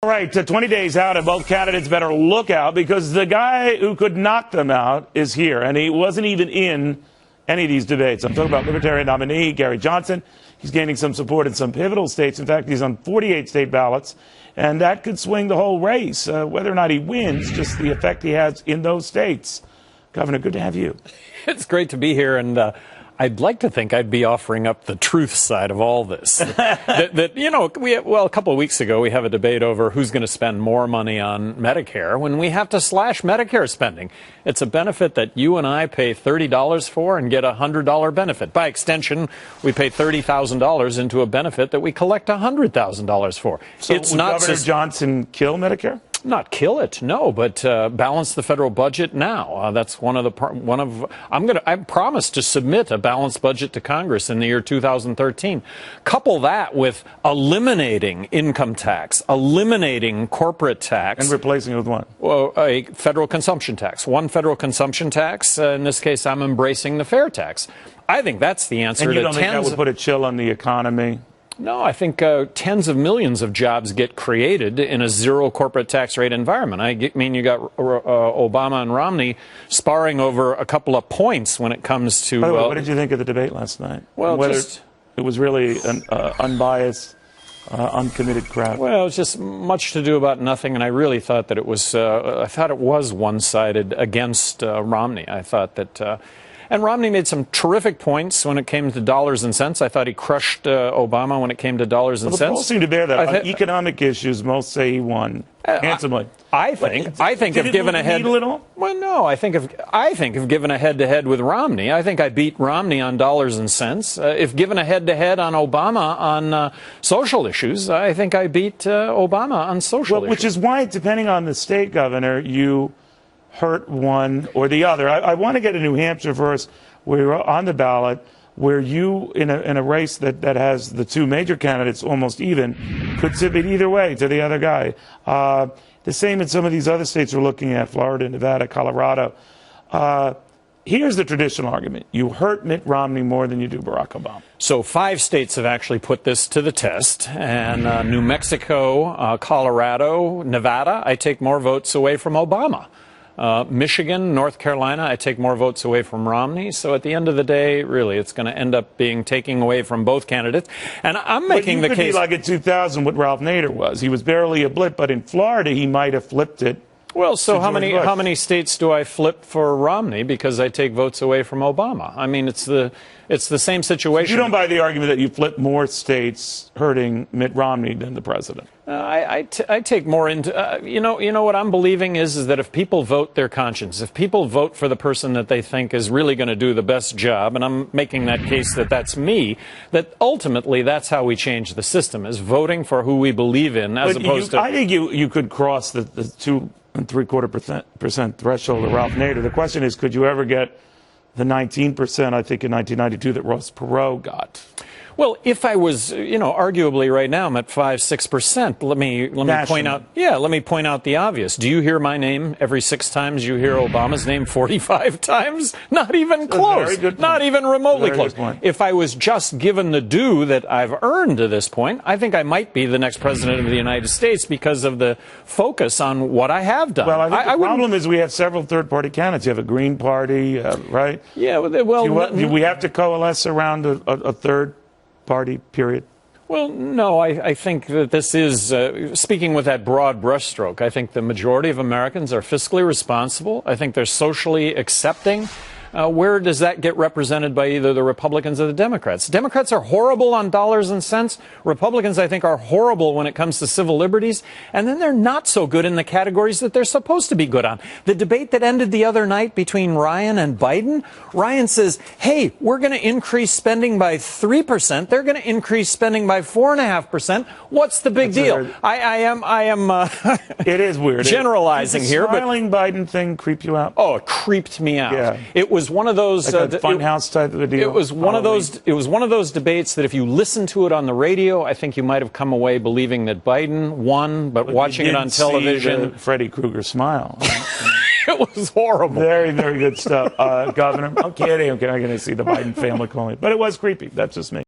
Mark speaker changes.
Speaker 1: All right, 20 days out, and both candidates better look out because the guy who could knock them out is here, and he wasn't even in any of these debates. I'm talking about Libertarian nominee Gary Johnson. He's gaining some support in some pivotal states. In fact, he's on 48 state ballots, and that could swing the whole race. Whether or not he wins, just the effect he has in those states. Governor, good to have you.
Speaker 2: It's great to be here, and I'd like to think I'd be offering up the truth side of all this. A couple of weeks ago, we have a debate over who's going to spend more money on Medicare when we have to slash Medicare spending. It's a benefit that you and I pay $30 for and get a $100 benefit. By extension, we pay $30,000 into a benefit that we collect $100,000 for.
Speaker 1: So it's would not Governor Johnson kill Medicare?
Speaker 2: Not kill it, no, but balance the federal budget now. That's I promised to submit a balanced budget to Congress in the year 2013. Couple that with eliminating income tax, eliminating corporate tax,
Speaker 1: and replacing it with what?
Speaker 2: Well, a federal consumption tax. One federal consumption tax. In this case, I'm embracing the fair tax. I think that's the answer.
Speaker 1: And you don't think that would put a chill on the economy?
Speaker 2: No, I think tens of millions of jobs get created in a zero corporate tax rate environment. I mean, you got Obama and Romney sparring over a couple of points when it comes to...
Speaker 1: By the way, what did you think of the debate last night?
Speaker 2: Well,
Speaker 1: it was really an unbiased, uncommitted crowd.
Speaker 2: Well, it's just much to do about nothing, and I really thought that it was... I thought it was one-sided against Romney. I thought that... And Romney made some terrific points when it came to dollars and cents. I thought he crushed Obama when it came to dollars and cents.
Speaker 1: The polls seem to bear that. On economic issues, most say he won handsomely.
Speaker 2: I think if given a head... Well, no, I think if given a head-to-head with Romney, I think I beat Romney on dollars and cents. If given a head-to-head on Obama on social issues, I think I beat Obama on social issues.
Speaker 1: Which is why, depending on the state, Governor, you hurt one or the other. I want to get to New Hampshire first, where you're on the ballot, where you, in a race that has the two major candidates almost even, could tip it either way to the other guy. The same in some of these other states we're looking at, Florida, Nevada, Colorado. Here's the traditional argument. You hurt Mitt Romney more than you do Barack Obama.
Speaker 2: So 5 states have actually put this to the test. And New Mexico, Colorado, Nevada, I take more votes away from Obama. Michigan, North Carolina, I take more votes away from Romney. So at the end of the day, really, it's going to end up being taking away from both candidates. And I'm making the case...
Speaker 1: But you could be like in 2000 what Ralph Nader was. He was barely a blip, but in Florida he might have flipped it.
Speaker 2: Well, so how many states do I flip for Romney because I take votes away from Obama? I mean, it's the same situation.
Speaker 1: You don't buy the argument that you flip more states hurting Mitt Romney than the president.
Speaker 2: I take more into you know what I'm believing is that if people vote their conscience, if people vote for the person that they think is really going to do the best job, and I'm making that case that that's me, that ultimately that's how we change the system, is voting for who we believe in as opposed to...
Speaker 1: I think you could cross the 2.75% threshold of Ralph Nader. The question is, could you ever get the 19%, I think, in 1992 that Ross Perot got?
Speaker 2: Well, if I was, arguably right now I'm at 5-6%. Let me point out. Yeah, let me point out the obvious. Do you hear my name every 6 times you hear Obama's name 45 times? Not even close. Not even remotely close. If I was just given the due that I've earned to this point, I think I might be the next president of the United States because of the focus on what I have done.
Speaker 1: Well, I think the problem is we have several third-party candidates. You have a Green Party, right?
Speaker 2: Yeah. Well,
Speaker 1: do we have to coalesce around a third party, period?
Speaker 2: Well, no, I think that this is, speaking with that broad brushstroke, I think the majority of Americans are fiscally responsible. I think they're socially accepting. Where does that get represented by either the Republicans or the Democrats? Democrats are horrible on dollars and cents. Republicans, I think, are horrible when it comes to civil liberties. And then they're not so good in the categories that they're supposed to be good on. The debate that ended the other night between Ryan and Biden, Ryan says, hey, we're going to increase spending by 3%. They're going to increase spending by 4.5%. What's the big deal? I am
Speaker 1: it is weird.
Speaker 2: Generalizing
Speaker 1: here.
Speaker 2: But
Speaker 1: the smiling Biden thing creep you out?
Speaker 2: Oh, it creeped me out.
Speaker 1: Yeah.
Speaker 2: It was one of those
Speaker 1: like a funhouse type of a deal.
Speaker 2: It was one of those debates that if you listened to it on the radio, I think you might have come away believing that Biden won, but watching it on television,
Speaker 1: see the Freddy Krueger smile.
Speaker 2: It was horrible.
Speaker 1: Very, very good stuff, Governor. I'm kidding. I'm going to see the Biden family calling, but it was creepy. That's just me.